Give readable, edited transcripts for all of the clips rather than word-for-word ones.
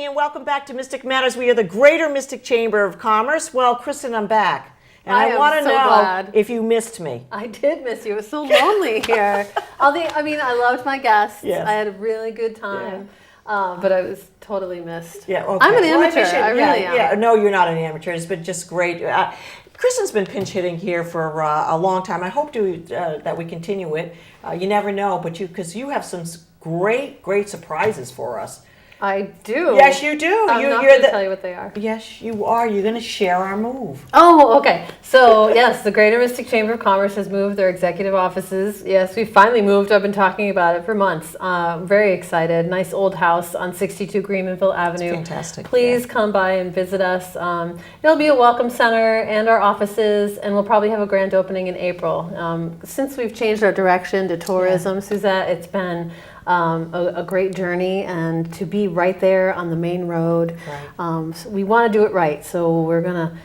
and welcome back to Mystic Matters. We are the Greater Mystic Chamber of Commerce. Well, Kristin, I'm back. And I want to know glad. If you missed me. I did miss you. It was so lonely here. I loved my guests. Yes. I had a really good time. Yeah. But I was totally missed. Yeah, okay. I'm an amateur. I really am. Yeah, no, you're not an amateur. It's been just great. Kristin's been pinch hitting here for a long time. I hope that we continue it. You never know, but because you have some great surprises for us. I do. Yes, you do. I'm not going to tell you what they are. Yes, you are. You're going to share our move. Oh, okay. So, yes, the Greater Mystic Chamber of Commerce has moved their executive offices. Yes, we finally moved. I've been talking about it for months. Very excited. Nice old house on 62 Greenmanville Avenue. It's fantastic. Please come by and visit us. It'll be a welcome center and our offices, and we'll probably have a grand opening in April. Since we've changed our direction to tourism, Susette, it's been a great journey, and to be right there on the main road. Right. So we want to do it right, so we're gonna,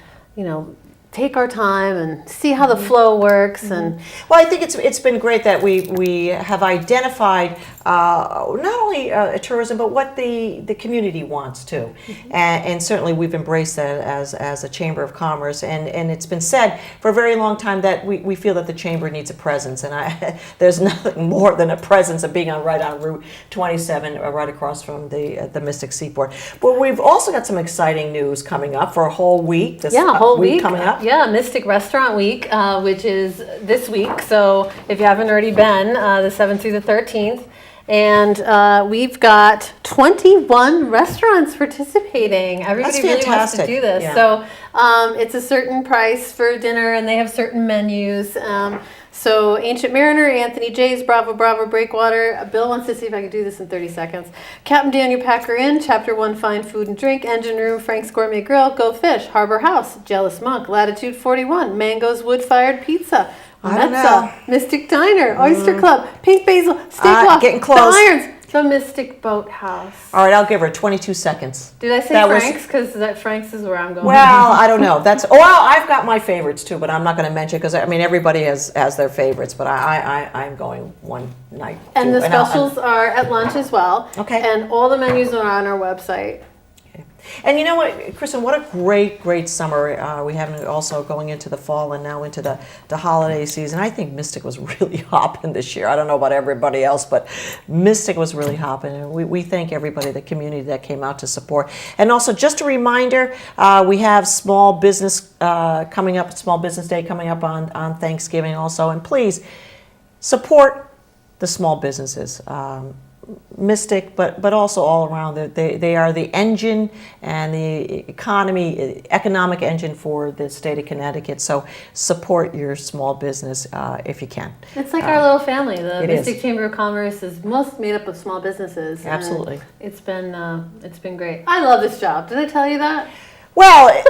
take our time and see how the flow works. And well, I think it's been great that we have identified not only tourism, but what the community wants too. And certainly we've embraced that as a Chamber of Commerce. And it's been said for a very long time that we feel that the Chamber needs a presence. And there's nothing more than a presence of being right on Route 27, right across from the Mystic Seaport. But we've also got some exciting news coming up for a whole week. Whole week coming up. Yeah, Mystic Restaurant Week, which is this week. So if you haven't already been, the 7th through the 13th. And we've got 21 restaurants participating. Everybody really wants to do this. Yeah. So it's a certain price for dinner, and they have certain menus. So Ancient Mariner, Anthony J's, Bravo Bravo, Breakwater. Bill wants to see if I can do this in 30 seconds. Captain Daniel Packer Inn, Chapter 1 Fine Food and Drink, Engine Room, Frank's Gourmet Grill, Go Fish, Harbor House, Jealous Monk, Latitude 41, Mango's Wood Fired Pizza, Metza, Mystic Diner, Oyster Club, Pink Basil, Steakhouse, getting close. The Irons, the Mystic Boathouse. All right, I'll give her 22 seconds. Did I say Frank's? Because Frank's is where I'm going. Well, I don't know. I've got my favorites too, but I'm not going to mention because everybody has their favorites, but I'm going one night. And the specials are at lunch as well. Okay. And all the menus are on our website. And you know what, Kristin, what a great summer we have also going into the fall and now into the holiday season. I think Mystic was really hopping this year. I don't know about everybody else, but Mystic was really hopping. And we thank everybody, the community that came out to support. And also, just a reminder, we have Small Business coming up, Small Business Day coming up on Thanksgiving also. And please support the small businesses. Mystic, but also all around. They are the engine and the economic engine for the state of Connecticut. So support your small business if you can. It's like our little family. The Mystic Chamber of Commerce is most made up of small businesses. Absolutely. It's been great. I love this job. Did I tell you that? Well.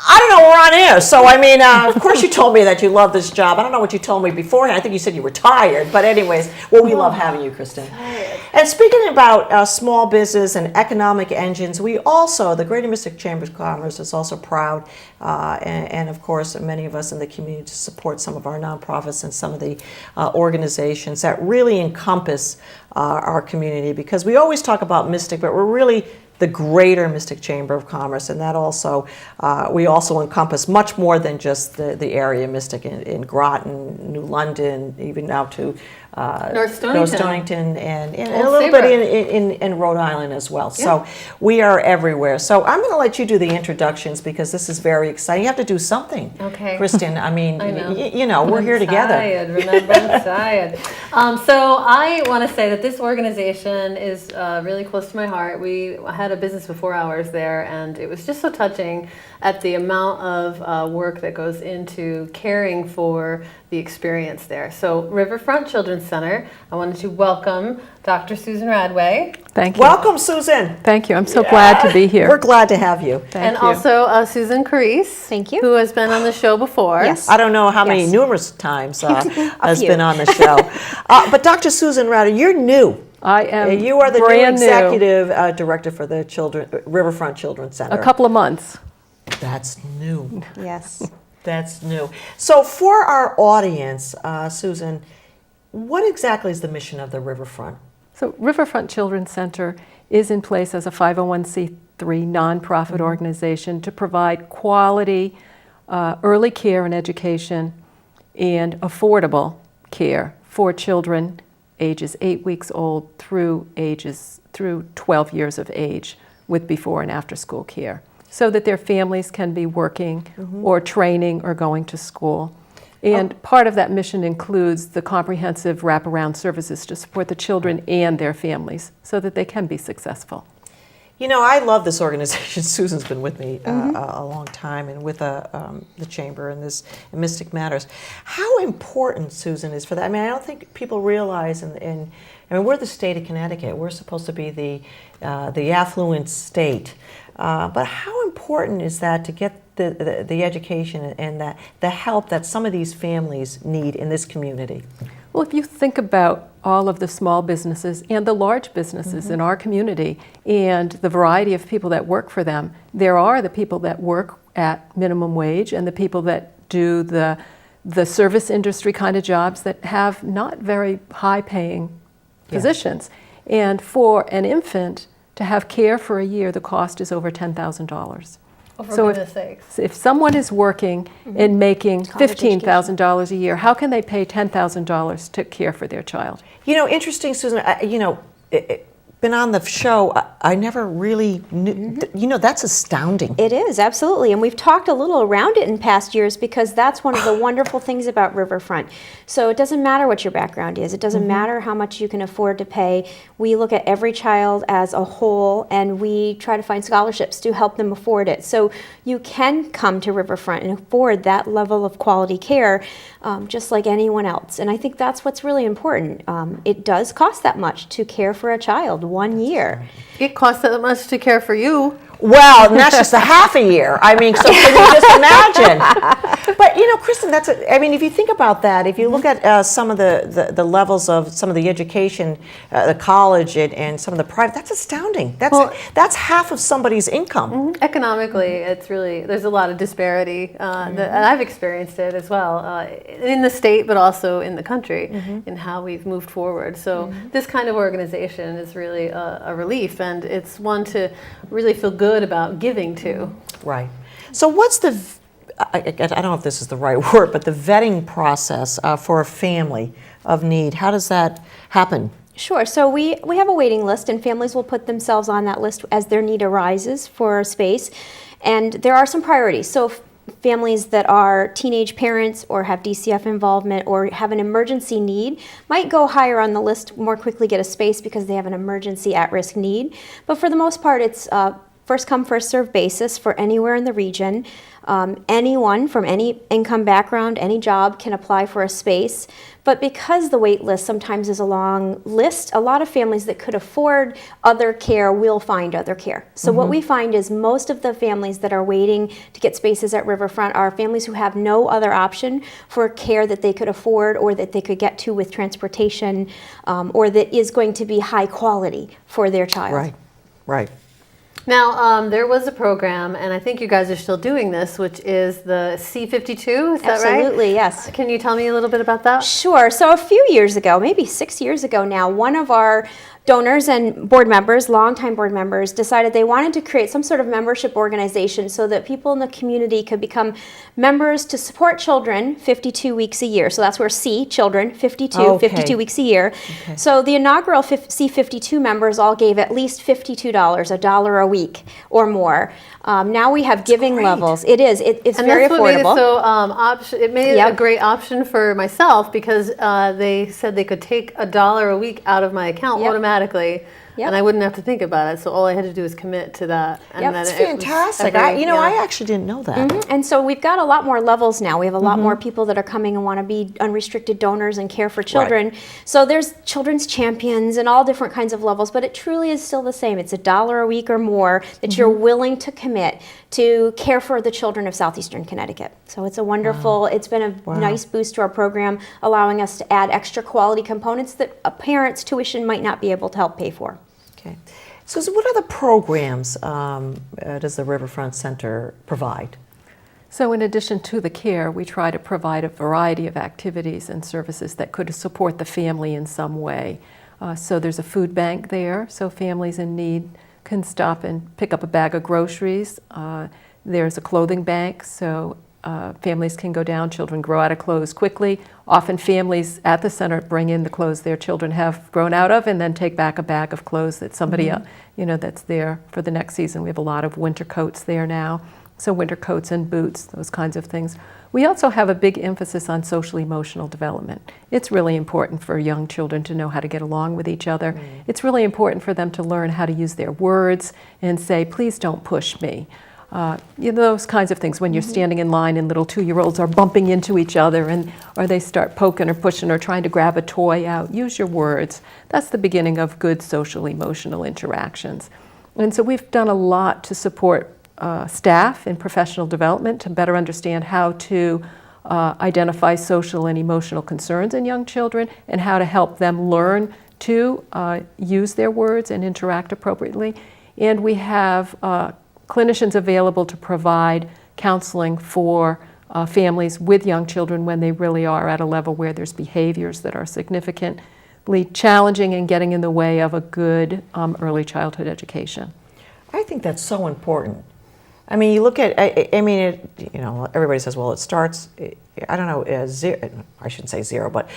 I don't know, we're on air, so of course you told me that you love this job. I don't know what you told me beforehand. I think you said you were tired, but anyways, we love having you, Kristin. And speaking about small business and economic engines, we also, the Greater Mystic Chamber of Commerce is also proud, and of course many of us in the community to support some of our nonprofits and some of the organizations that really encompass our community, because we always talk about Mystic, but we're really the Greater Mystic Chamber of Commerce, and that also, we also encompass much more than just the area Mystic in Groton, New London, even now to North Stonington and a little bit in Rhode Island as well. Yeah. So we are everywhere. So I'm going to let you do the introductions because this is very exciting. You have to do something, okay, Kristin. I know. We're here together. Remember, I'm tired. So I want to say that this organization is really close to my heart. We had a business before ours there, and it was just so touching at the amount of work that goes into caring for the experience there. So Riverfront Children's Center, I wanted to welcome Dr. Susan Radway. Thank you. Welcome, Susan. Thank you. I'm so glad to be here. We're glad to have you. Thank you. Also Susan Corrice. Thank you. Who has been on the show before. Yes. I don't know how many numerous times has been on the show. But Dr. Susan Radway, you're new. I am. You are the new executive director for the Riverfront Children's Center. A couple of months. That's new. Yes. That's new. So for our audience, Susan, what exactly is the mission of the Riverfront So Riverfront Children's Center is in place as a 501c3 nonprofit organization to provide quality early care and education and affordable care for children ages 8 weeks old through 12 years of age with before and after school care, so that their families can be working or training or going to school. And part of that mission includes the comprehensive wraparound services to support the children and their families so that they can be successful. You know, I love this organization. Susan's been with me a long time, and with the Chamber and this and Mystic Matters. How important, Susan, is for that? I mean, I don't think people realize, I mean, we're the state of Connecticut. We're supposed to be the affluent state. But how important is that to get the education and the help that some of these families need in this community? Well, if you think about all of the small businesses and the large businesses in our community and the variety of people that work for them, there are the people that work at minimum wage and the people that do the service industry kind of jobs that have not very high paying positions. And for an infant to have care for a year, the cost is over $10,000. Oh, for So goodness sakes. if someone is working and making $15,000 a year, how can they pay $10,000 to care for their child? You know, interesting, Susan. Been on the show. I never really knew. You know, that's astounding. It is, absolutely. And we've talked a little around it in past years because that's one of the wonderful things about Riverfront. So it doesn't matter what your background is. It doesn't matter how much you can afford to pay. We look at every child as a whole and we try to find scholarships to help them afford it. So you can come to Riverfront and afford that level of quality care just like anyone else. And I think that's what's really important. It does cost that much to care for a child 1 year. It costs that much to care for you. Well, and that's just a half a year. I mean, so can you just imagine? But you know, Kristin, I mean, if you think about that, if you look at some of the levels of some of the education, the college and some of the private, that's astounding. That's half of somebody's income. Economically, it's really, there's a lot of disparity, and I've experienced it as well, in the state, but also in the country, in how we've moved forward. So this kind of organization is really a relief, and it's one to really feel good about giving to. Right. So what's I don't know if this is the right word, but the vetting process for a family of need, how does that happen? Sure. So we have a waiting list, and families will put themselves on that list as their need arises for a space. And there are some priorities. So families that are teenage parents or have DCF involvement or have an emergency need might go higher on the list, more quickly get a space because they have an emergency at-risk need. But for the most part, it's first come, first served basis for anywhere in the region. Anyone from any income background, any job can apply for a space. But because the wait list sometimes is a long list, a lot of families that could afford other care will find other care. So what we find is most of the families that are waiting to get spaces at Riverfront are families who have no other option for care that they could afford or that they could get to with transportation or that is going to be high quality for their child. Right, right. Now, there was a program, and I think you guys are still doing this, which is the C52, is that right? Absolutely, yes. Can you tell me a little bit about that? Sure. So a few years ago, maybe 6 years ago now, one of our donors and board members, longtime board members, decided they wanted to create some sort of membership organization so that people in the community could become members to support children 52 weeks a year. So that's where C, children, 52 weeks a year. Okay. So the inaugural C52 members all gave at least $52, $1 a week or more. Now we have giving levels. It is. It's and very that's affordable. What made it so it made it a great option for myself because they said they could take $1 a week out of my account automatically, and I wouldn't have to think about it. So all I had to do was commit to that. And That's fantastic. I actually didn't know that. And so we've got a lot more levels now. We have a lot more people that are coming and want to be unrestricted donors and care for children. Right. So there's children's champions and all different kinds of levels, but it truly is still the same. It's $1 a week or more that you're willing to commit to care for the children of southeastern Connecticut. So it's a wonderful, it's been a nice boost to our program, allowing us to add extra quality components that a parent's tuition might not be able to help pay for. Okay. So what other programs does the Riverfront Center provide? So in addition to the care, we try to provide a variety of activities and services that could support the family in some way. So there's a food bank there, so families in need can stop and pick up a bag of groceries. There's a clothing bank, so families can go down, children grow out of clothes quickly. Often families at the center bring in the clothes their children have grown out of and then take back a bag of clothes that somebody, that's there for the next season. We have a lot of winter coats there now, so winter coats and boots, those kinds of things. We also have a big emphasis on social emotional development. It's really important for young children to know how to get along with each other. It's really important for them to learn how to use their words and say, please don't push me. Those kinds of things when you're standing in line and little 2-year-olds are bumping into each other or they start poking or pushing or trying to grab a toy out. Use your words. That's the beginning of good social emotional interactions. And so we've done a lot to support staff in professional development to better understand how to identify social and emotional concerns in young children and how to help them learn to use their words and interact appropriately. And we have clinicians available to provide counseling for families with young children when they really are at a level where there's behaviors that are significantly challenging and getting in the way of a good early childhood education. I think that's so important. I mean, you look at, everybody says, well, it starts, I don't know, I shouldn't say zero, but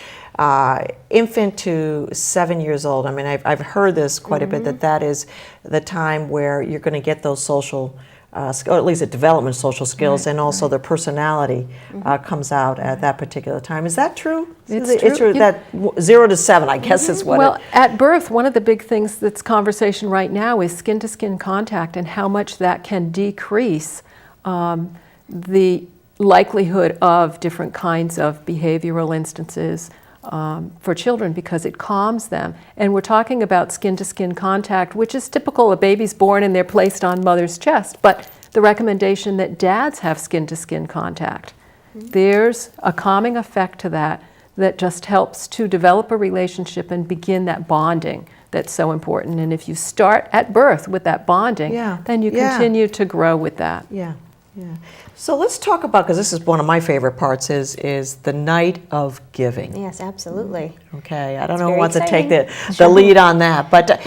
infant to 7 years old. I mean, I've heard this quite a bit, that is the time where you're going to get those social, or at least the development of social skills, and also their personality comes out at that particular time. Is that true? It's true. That 0 to 7, I guess, is what Well, at birth, one of the big things that's conversation right now is skin-to-skin contact and how much that can decrease the likelihood of different kinds of behavioral instances for children because it calms them. And we're talking about skin-to-skin contact, which is typical. A baby's born and they're placed on mother's chest, but the recommendation that dads have skin-to-skin contact. There's a calming effect to that just helps to develop a relationship and begin that bonding that's so important. And if you start at birth with that bonding, then you continue to grow with that. Yeah. So let's talk about, because this is one of my favorite parts, is the night of giving. Yes, absolutely. Okay, I don't It's know who very wants to take exciting. the lead on that, but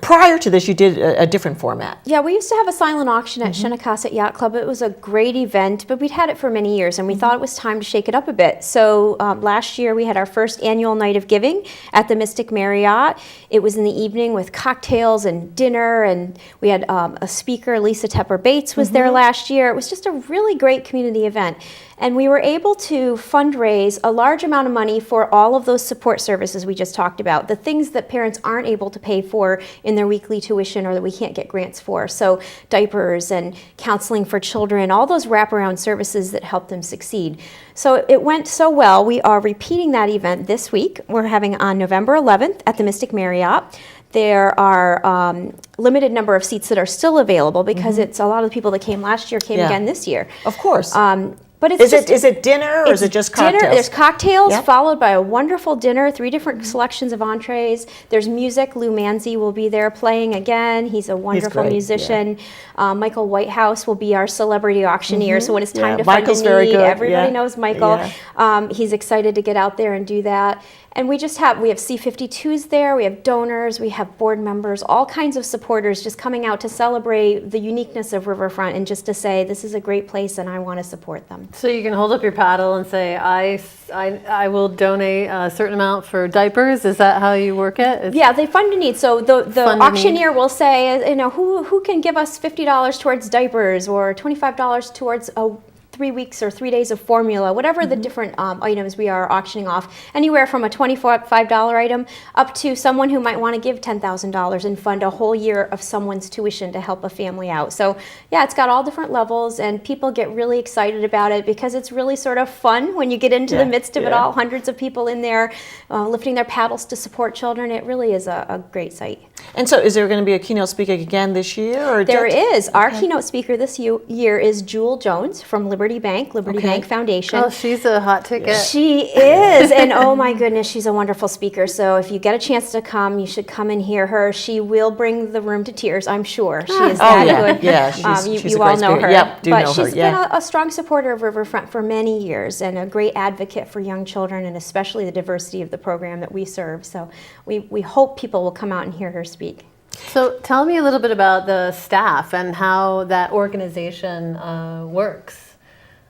prior to this, you did a different format. Yeah, we used to have a silent auction at Shinnecock Yacht Club. It was a great event, but we'd had it for many years, and we thought it was time to shake it up a bit. So last year, we had our first annual night of giving at the Mystic Marriott. It was in the evening with cocktails and dinner, and we had a speaker, Lisa Tepper Bates, was there last year. It was just a really great community event. And we were able to fundraise a large amount of money for all of those support services we just talked about, the things that parents aren't able to pay for in their weekly tuition or that we can't get grants for. So diapers and counseling for children, all those wraparound services that help them succeed. So it went so well. We are repeating that event this week. We're having it on November 11th at the Mystic Marriott. There are limited number of seats that are still available because it's a lot of the people that came last year came again this year. Of course. But it's is it dinner or is it just cocktails? Dinner. There's cocktails Yep. followed by a wonderful dinner, 3 different selections of entrees. There's music. Lou Manzi will be there playing again. He's a wonderful great, musician. Michael Whitehouse will be our celebrity auctioneer. So when it's time to Michael's find a very need, good. everybody knows Michael. Yeah. He's excited to get out there and do that. And we have C-52s there, we have donors, we have board members, all kinds of supporters just coming out to celebrate the uniqueness of Riverfront and just to say this is a great place and I want to support them. So you can hold up your paddle and say, I will donate a certain amount for diapers. Is that how you work it? Yeah, they fund a need. So the Fund a auctioneer will say, who can give us $50 towards diapers or $25 towards 3 weeks or 3 days of formula, whatever the different items we are auctioning off, anywhere from a $25 item up to someone who might want to give $10,000 and fund a whole year of someone's tuition to help a family out. So yeah, it's got all different levels and people get really excited about it because it's really sort of fun when you get into the midst of it all, hundreds of people in there lifting their paddles to support children. It really is a great site. And so is there going to be a keynote speaker again this year? Or There is. Our keynote speaker this year is Jewel Jones from Liberty Liberty Bank Foundation. Oh, she's a hot ticket. She is, and oh my goodness, she's a wonderful speaker. So if you get a chance to come, you should come and hear her. She will bring the room to tears, I'm sure. She is that good. Yeah, she's you a great all know speaker. her. Yep, do but know she's her. Yeah. been a strong supporter of Riverfront for many years and a great advocate for young children and especially the diversity of the program that we serve. So we hope people will come out and hear her speak. So tell me a little bit about the staff and how that organization works.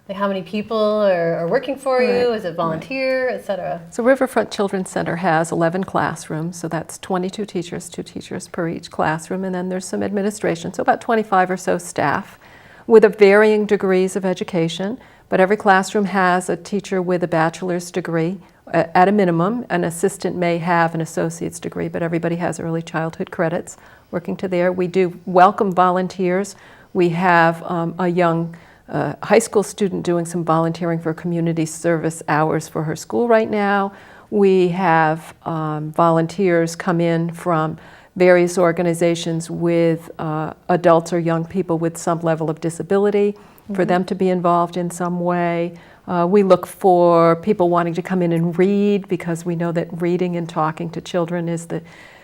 Like how many people are working for you? Is it volunteer, et cetera? So Riverfront Children's Center has 11 classrooms, so that's 22 teachers, 2 teachers per each classroom, and then there's some administration, so about 25 or so staff with a varying degrees of education, but every classroom has a teacher with a bachelor's degree. At a minimum, an assistant may have an associate's degree, but everybody has early childhood credits working to there. We do welcome volunteers. We have a young high school student doing some volunteering for community service hours for her school right now. We have volunteers come in from various organizations with adults or young people with some level of disability for them to be involved in some way. We look for people wanting to come in and read because we know that reading and talking to children is the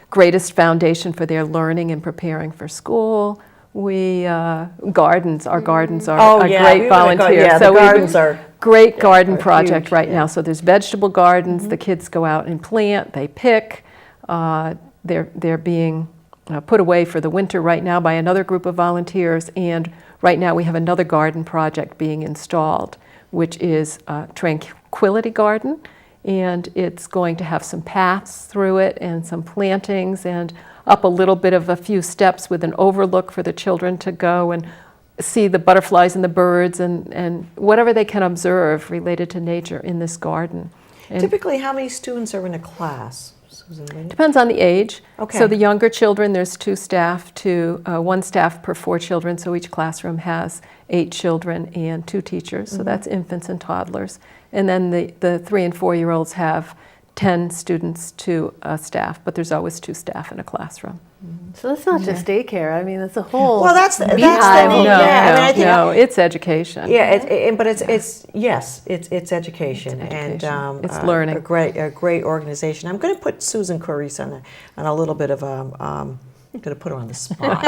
greatest foundation for their learning and preparing for school. We gardens. Our gardens are a great volunteer. The gardens are great garden project huge, right now. So there's vegetable gardens. The kids go out and plant. They pick. They're being put away for the winter right now by another group of volunteers. And right now we have another garden project being installed, which is a Tranquility Garden. And it's going to have some paths through it and some plantings and up a little bit of a few steps with an overlook for the children to go and see the butterflies and the birds and whatever they can observe related to nature in this garden. And Typically, how many students are in a class, Susan? depends on the age. Okay. So the younger children, there's 2 staff one staff per 4 children, so each classroom has 8 children and 2 teachers, so that's infants and toddlers. And then the 3 and 4-year-olds have 10 students to a staff, but there's always 2 staff in a classroom. So that's not just daycare. I mean, it's a whole. Well, that's the beehive. need. No, I mean, I think no, it's education. Yeah, but it's education, and education. It's learning. A great organization. I'm going to put Susan Corrice on a little bit of I'm going to put her on the spot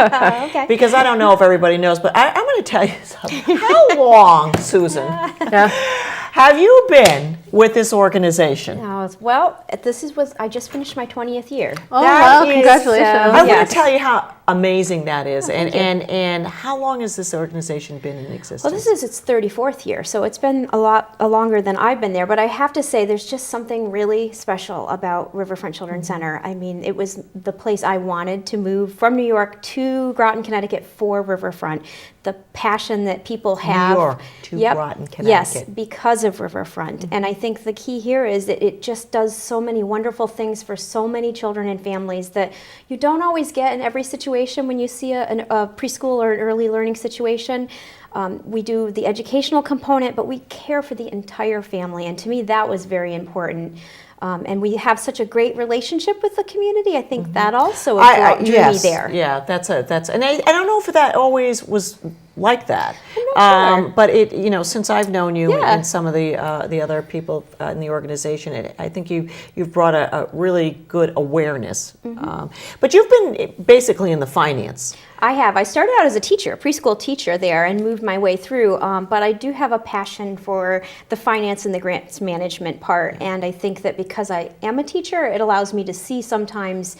Okay. because I don't know if everybody knows, but I'm going to tell you something. How long, Susan, have you been with this organization? Well, I just finished my 20th year. Oh, That wow, is, congratulations. I want Yes. to tell you how amazing that is, and how long has this organization been in existence? Well, this is its 34th year, so it's been a lot longer than I've been there. But I have to say, there's just something really special about Riverfront Children's Center. I mean, it was the place I wanted to move from New York to Groton, Connecticut for Riverfront. The passion that people have. New York to Groton, Connecticut. Yes, because of Riverfront. And I think the key here is that it just does so many wonderful things for so many children and families that you don't always get in every situation when you see a preschool or an early learning situation. We do the educational component, but we care for the entire family. And to me, that was very important. And we have such a great relationship with the community. I think that also drew me there. Yeah, and I don't know if that always was like that. I'm not sure. But since I've known you Yeah. and some of the other people in the organization, I think you've brought a really good awareness. But you've been basically in the finance. I have. I started out as a teacher, a preschool teacher there, and moved my way through. But I do have a passion for the finance and the grants management part. And I think that because I am a teacher, it allows me to see sometimes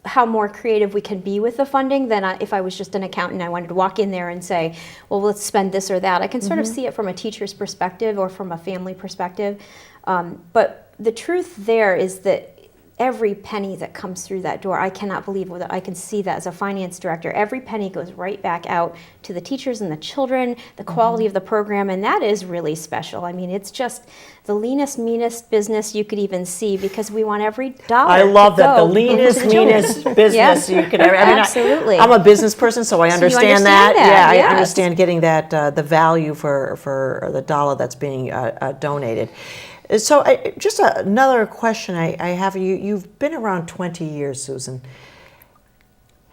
how more creative we can be with the funding than if I was just an accountant. I wanted to walk in there and say, well, let's spend this or that. I can sort of see it from a teacher's perspective or from a family perspective. But the truth there is that every penny that comes through that door, I cannot believe that I can see that as a finance director. Every penny goes right back out to the teachers and the children, the quality of the program, and that is really special. I mean, it's just the leanest, meanest business you could even see because we want every dollar. I love to that. The go leanest, to the children. meanest business you could ever. I mean, Absolutely. I'm a business person, so I understand that. Yeah, yes. I understand getting that the value for the dollar that's being donated. So just another question I have. You've been around 20 years, Susan.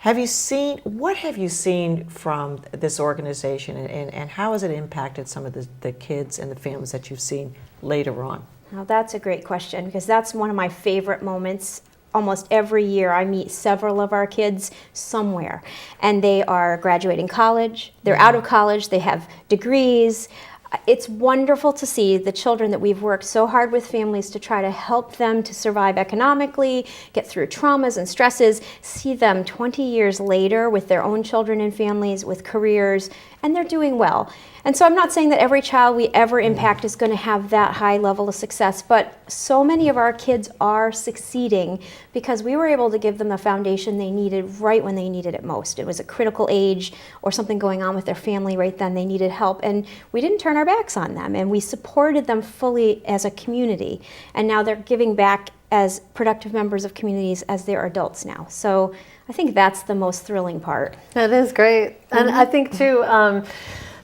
What have you seen from this organization, and how has it impacted some of the kids and the families that you've seen later on? Now that's a great question, because that's one of my favorite moments. Almost every year I meet several of our kids somewhere, and they are graduating college, they're out of college, they have degrees. It's wonderful to see the children that we've worked so hard with families to try to help them to survive economically, get through traumas and stresses, see them 20 years later with their own children and families, with careers, and they're doing well. And so I'm not saying that every child we ever impact is going to have that high level of success, but so many of our kids are succeeding because we were able to give them the foundation they needed right when they needed it most. It was a critical age or something going on with their family right then. They needed help, and we didn't turn our backs on them, and we supported them fully as a community. And now they're giving back as productive members of communities as they're adults now. So I think that's the most thrilling part. That is great. And I think too,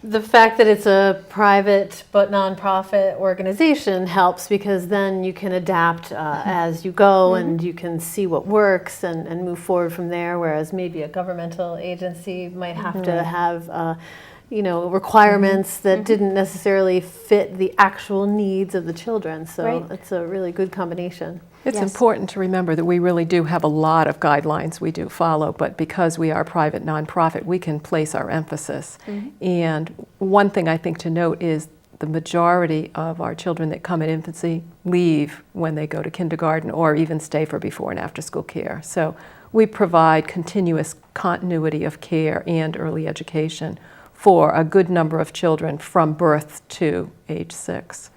the fact that it's a private but nonprofit organization helps, because then you can adapt as you go, and you can see what works and move forward from there, whereas maybe a governmental agency might have to have requirements that didn't necessarily fit the actual needs of the children. So it's a really good combination. It's important to remember that we really do have a lot of guidelines we do follow, but because we are private nonprofit, we can place our emphasis. And one thing I think to note is the majority of our children that come at infancy leave when they go to kindergarten or even stay for before and after school care. So we provide continuous continuity of care and early education for a good number of children from birth to age 6.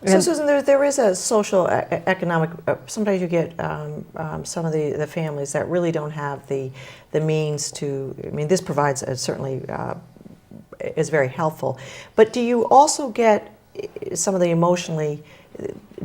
So Susan, there is a social, economic, sometimes you get some of the families that really don't have the means to, I mean, this provides certainly is very helpful, but do you also get some of the emotionally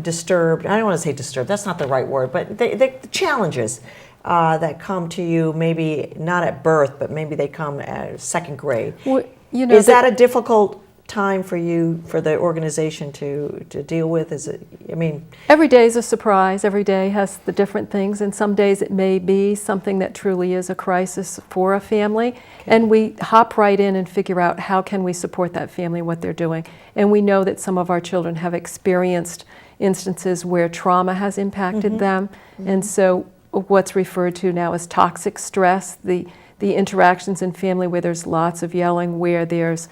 disturbed, I don't want to say disturbed, that's not the right word, but the challenges that come to you, maybe not at birth, but maybe they come at second grade. Well, is that a difficult time for you, for the organization to deal with? Is it, I mean, every day is a surprise. Every day has the different things, and some days it may be something that truly is a crisis for a family, and we hop right in and figure out how can we support that family, what they're doing. And we know that some of our children have experienced instances where trauma has impacted them, and so what's referred to now as toxic stress, the interactions in family where there's lots of yelling, where there's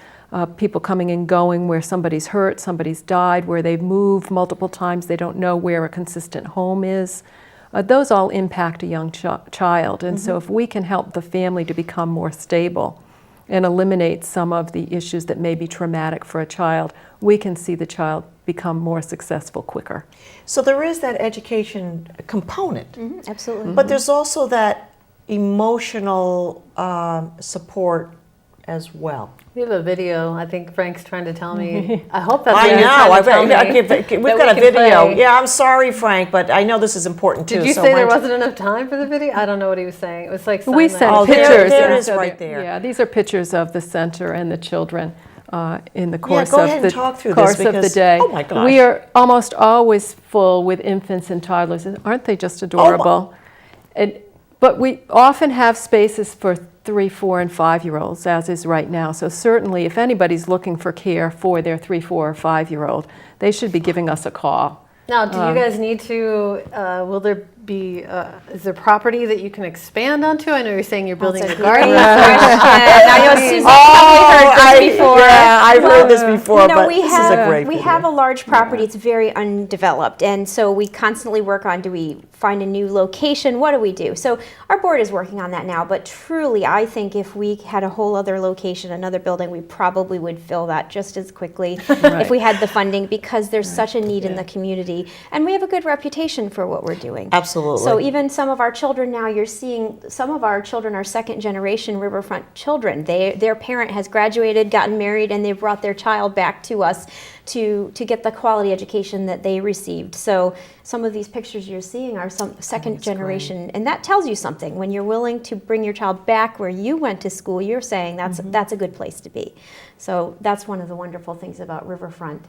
people coming and going, where somebody's hurt, somebody's died, where they've moved multiple times, they don't know where a consistent home is. Those all impact a young child. And so if we can help the family to become more stable and eliminate some of the issues that may be traumatic for a child, we can see the child become more successful quicker. so there is that education component, Absolutely. but there's also that emotional support as well. We have a video. I think Frank's trying to tell me. I hope that's I what he's know. trying to tell me, We've that got we a can video. play. Yeah, I'm sorry, Frank, but I know this is important too. Did you so say why there don't you- wasn't enough time for the video? I don't know what he was saying. It was like We sign sent Oh, language. there- pictures. there it and is so right there. Yeah, these are pictures of the center and the children in the course go of ahead the and talk through this, course of the because- day. oh my gosh. We are almost always full with infants and toddlers. Aren't they just adorable? But we often have spaces for 3, 4, and 5-year-olds, as is right now. So certainly, if anybody's looking for care for their 3, 4, or 5-year-old, they should be giving us a call. Now, do you guys need to, will there be, is there property that you can expand onto? I know you're saying you're building a That's a garden. great question. I know Susette probably heard this before. Yeah, I've heard this before, You know, but we this is a great we video. have a large property. It's very undeveloped, and so we constantly work on, do we find a new location? What do we do? So our board is working on that now, but truly, I think if we had a whole other location, another building, we probably would fill that just as quickly if we had the funding, because there's such a need in the community, and we have a good reputation for what we're doing. Absolutely. So even some of our children now, you're seeing some of our children are second generation Riverfront children. Their parent has graduated, gotten married, and they've brought their child back to us to get the quality education that they received. So some of these pictures you're seeing are some second generation, and that tells you something. When you're willing to bring your child back where you went to school, you're saying that's a good place to be. So that's one of the wonderful things about Riverfront.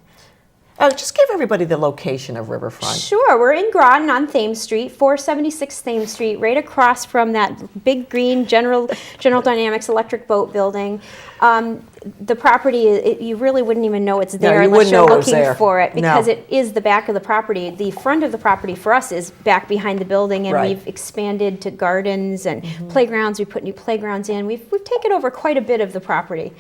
Just give everybody the location of Riverfront. Sure, we're in Groton on Thames Street, 476 Thames Street, right across from that big green General Dynamics electric boat building. The property, you really wouldn't even know it's there you unless wouldn't you're know it was looking there. for it, because No. it is the back of the property. The front of the property for us is back behind the building, and Right. we've expanded to gardens and playgrounds. We put new playgrounds in. We've taken over quite a bit of the property,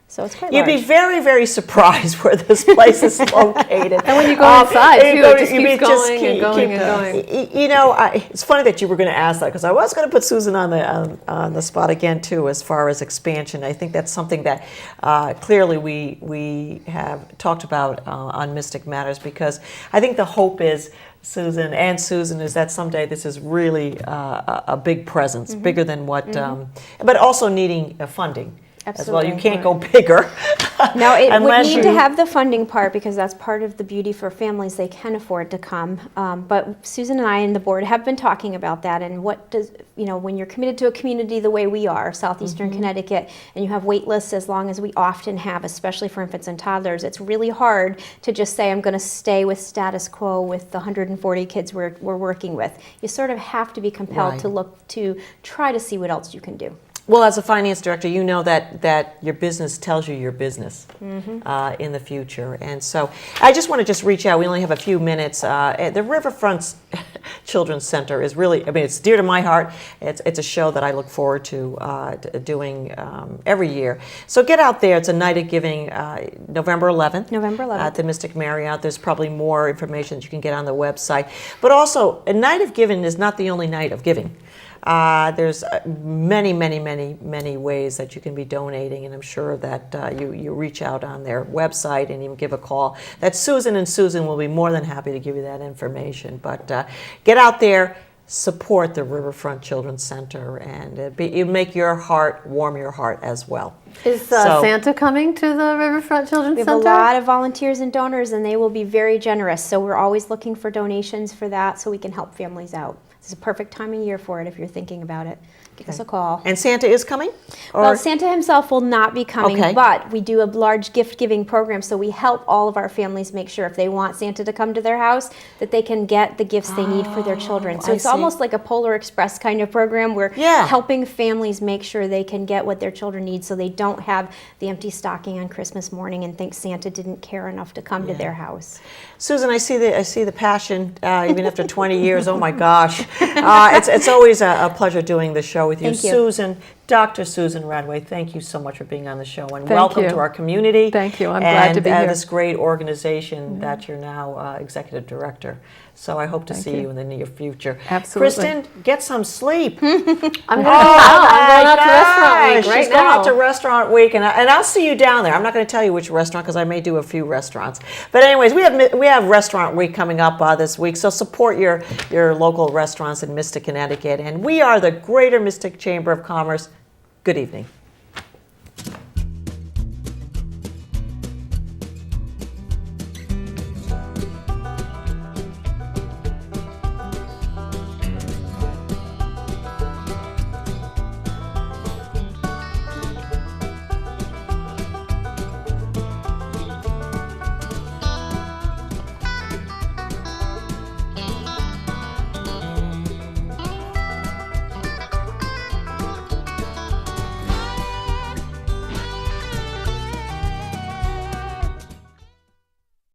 so it's quite You'd large. be very, very surprised where this place is located. And when you go inside, you too, go it to- just you keeps mean, just going and going and going. You know, it's funny that you were going to ask that, because I was going to put Susan on the spot again too, as far as expansion. I think that's something that clearly we have talked about on Mystic Matters, because I think the hope is, Susan, is that someday this is really a big presence, bigger than what, but also needing funding. As well, you Absolutely. can't go bigger. No, it would unless need you- to have the funding part, because that's part of the beauty for families. They can afford to come. But Susan and I and the board have been talking about that, and what does, when you're committed to a community the way we are, Southeastern Connecticut, and you have wait lists as long as we often have, especially for infants and toddlers, it's really hard to just say, I'm going to stay with status quo with the 140 kids we're working with. You sort of have to be compelled Right. to look to try to see what else you can do. Well, as a finance director, you know that your business tells you your business in the future. And so I just want to just reach out. We only have a few minutes. The Riverfront Children's Center is really, it's dear to my heart. It's a show that I look forward to doing every year. So get out there. It's a night of giving, November 11th. November 11th. At the Mystic Marriott. There's probably more information that you can get on the website. But also, a night of giving is not the only night of giving. There's many ways that you can be donating, and I'm sure that you reach out on their website and even give a call. That's Susan, and Susan will be more than happy to give you that information. But get out there, support the Riverfront Children's Center, and it make your heart warm your heart as well. Is So- Santa coming to the Riverfront Children's We have Center? a lot of volunteers and donors, and they will be very generous. So we're always looking for donations for that, so we can help families out. It's a perfect time of year for it if you're thinking about it. Give us a call. And Santa is coming? Well, Santa himself will not be coming, Okay. but we do a large gift-giving program, so we help all of our families make sure if they want Santa to come to their house, that they can get the gifts they need for their children. So I it's see. almost like a Polar Express kind of program. We're Yeah. helping families make sure they can get what their children need, so they don't have the empty stocking on Christmas morning and think Santa didn't care enough to come to their house. Susan, I see the passion, even after 20 years. Oh my gosh, it's always a pleasure doing the show with you, Thank you. Susan. Dr. Susan Radway, thank you so much for being on the show, and Thank welcome you. to our community. Thank you. I'm glad to be and here. this great organization that you're now executive director. So I hope to see you in the near future. Absolutely. Kristin, get some sleep. I'm going to Oh, go out. I'm going my out to restaurant gosh, week right she's going now. out to restaurant week, and I'll see you down there. I'm not going to tell you which restaurant, because I may do a few restaurants. But anyways, we have restaurant week coming up this week, so support your local restaurants in Mystic, Connecticut. And we are the Greater Mystic Chamber of Commerce. Good evening.